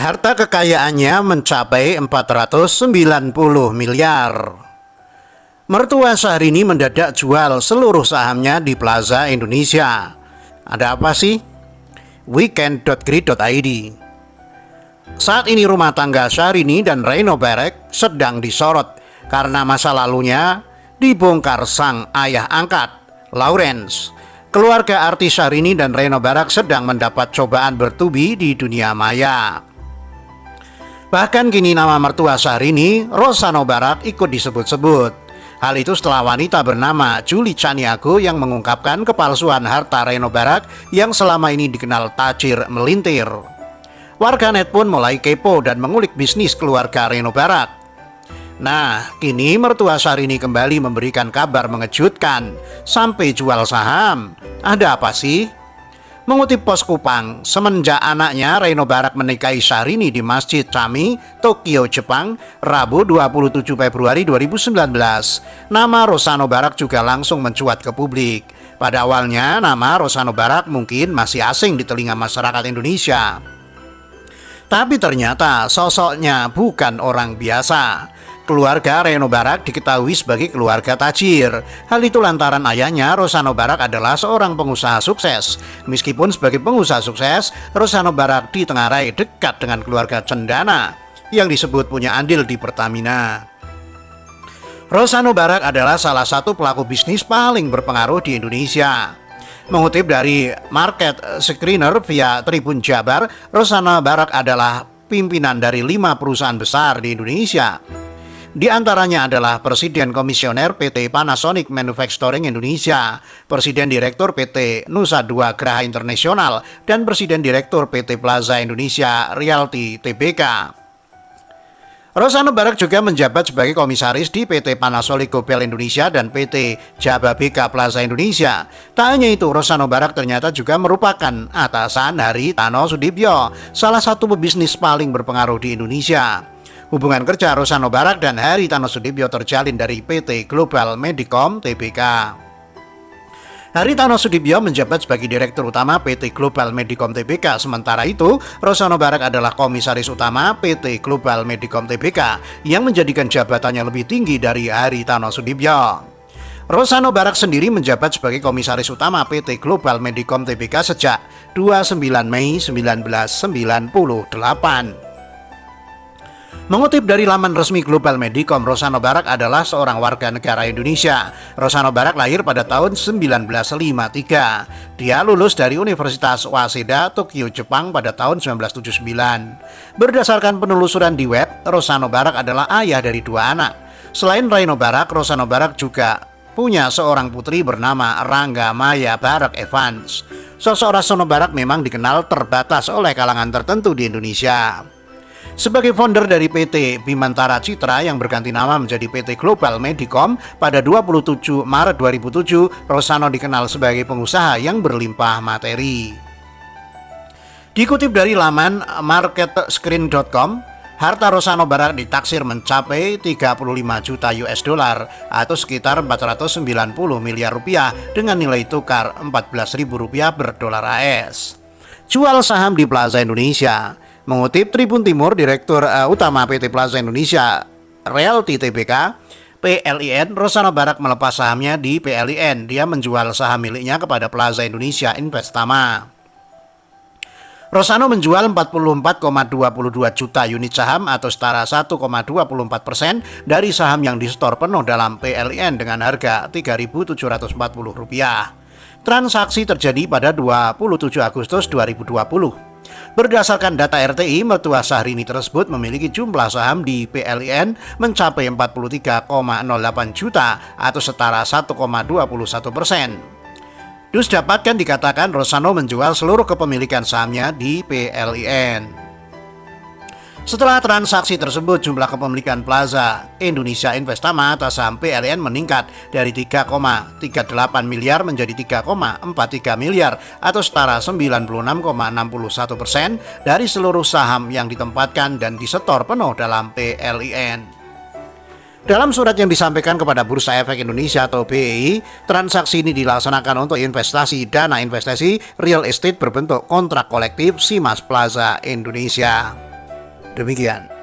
Harta kekayaannya mencapai 490 miliar. Mertua Syahrini mendadak jual seluruh sahamnya di Plaza Indonesia. Ada apa sih? Weekend.grid.id. Saat ini rumah tangga Syahrini dan Reno Barek sedang disorot karena masa lalunya dibongkar sang ayah angkat, Lawrence. Keluarga artis Syahrini dan Reno Barek sedang mendapat cobaan bertubi di dunia maya. Bahkan kini nama mertua Syahrini, Rosano Barak, ikut disebut-sebut. Hal itu setelah wanita bernama Julie Caniago yang mengungkapkan kepalsuan harta Reno Barak yang selama ini dikenal tajir melintir. Warganet pun mulai kepo dan mengulik bisnis keluarga Reno Barak. Nah, kini mertua Syahrini kembali memberikan kabar mengejutkan sampai jual saham. Ada apa sih? Mengutip Pos Kupang, semenjak anaknya Reno Barak menikahi Syahrini di Masjid Chami, Tokyo, Jepang, Rabu 27 Februari 2019, nama Rosano Barak juga langsung mencuat ke publik. Pada awalnya, nama Rosano Barak mungkin masih asing di telinga masyarakat Indonesia. Tapi ternyata sosoknya bukan orang biasa. Keluarga Reno Barak diketahui sebagai keluarga tajir. Hal itu lantaran ayahnya, Rosano Barak, adalah seorang pengusaha sukses. Meskipun sebagai pengusaha sukses, Rosano Barak ditengarai dekat dengan keluarga cendana yang disebut punya andil di Pertamina. Rosano Barak adalah salah satu pelaku bisnis paling berpengaruh di Indonesia. Mengutip dari Market Screener via Tribun Jabar, Rosano Barak adalah pimpinan dari 5 perusahaan besar di Indonesia. Di antaranya adalah Presiden Komisioner PT Panasonic Manufacturing Indonesia, Presiden Direktur PT Nusa Dua Graha Internasional, dan Presiden Direktur PT Plaza Indonesia Realty Tbk. Rosano Barak juga menjabat sebagai komisaris di PT Panasonic Gobel Indonesia dan PT Jababeka Plaza Indonesia. Tak hanya itu, Rosano Barak ternyata juga merupakan atasan Haritano Sudibyo, salah satu pebisnis paling berpengaruh di Indonesia. Hubungan kerja Rosano Barak dan Haritano Sudibyo terjalin dari PT Global Medicom Tbk. Haritano Sudibyo menjabat sebagai Direktur Utama PT Global Medicom Tbk. Sementara itu, Rosano Barak adalah Komisaris Utama PT Global Medicom Tbk yang menjadikan jabatannya lebih tinggi dari Haritano Sudibyo. Rosano Barak sendiri menjabat sebagai Komisaris Utama PT Global Medicom Tbk sejak 29 Mei 1998. Mengutip dari laman resmi Global Medicom, Rosano Barak adalah seorang warga negara Indonesia. Rosano Barak lahir pada tahun 1953. Dia lulus dari Universitas Waseda, Tokyo, Jepang pada tahun 1979. Berdasarkan penelusuran di web, Rosano Barak adalah ayah dari 2 anak. Selain Reno Barak, Rosano Barak juga punya seorang putri bernama Rangga Maya Barak Evans. Sosok Rosano Barak memang dikenal terbatas oleh kalangan tertentu di Indonesia. Sebagai founder dari PT Bimantara Citra yang berganti nama menjadi PT Global Medicom pada 27 Maret 2007, Rosano dikenal sebagai pengusaha yang berlimpah materi. Dikutip dari laman marketscreen.com, harta Rosano Barak ditaksir mencapai 35 juta US dollar atau sekitar 490 miliar rupiah dengan nilai tukar Rp14.000 per dolar AS. Jual saham di Plaza Indonesia. Mengutip Tribun Timur, Direktur Utama PT Plaza Indonesia Realty Tbk, PLIN, Rosano Barak melepas sahamnya di PLIN. Dia menjual saham miliknya kepada Plaza Indonesia Investama. Rosano menjual 44,22 juta unit saham atau setara 1,24% dari saham yang disetor penuh dalam PLIN dengan harga Rp3.740. Transaksi terjadi pada 27 Agustus 2020. Berdasarkan data RTI, mertua Syahrini tersebut memiliki jumlah saham di PLIN mencapai 43,08 juta atau setara 1,21%. Dus dapatkan dikatakan Rosano menjual seluruh kepemilikan sahamnya di PLIN. Setelah transaksi tersebut, jumlah kepemilikan Plaza Indonesia Investama atas saham PLN meningkat dari 3,38 miliar menjadi 3,43 miliar atau setara 96,61% dari seluruh saham yang ditempatkan dan disetor penuh dalam PLIN. Dalam surat yang disampaikan kepada Bursa Efek Indonesia atau BEI, transaksi ini dilaksanakan untuk investasi dana investasi real estate berbentuk kontrak kolektif Simas Plaza Indonesia. Demikian.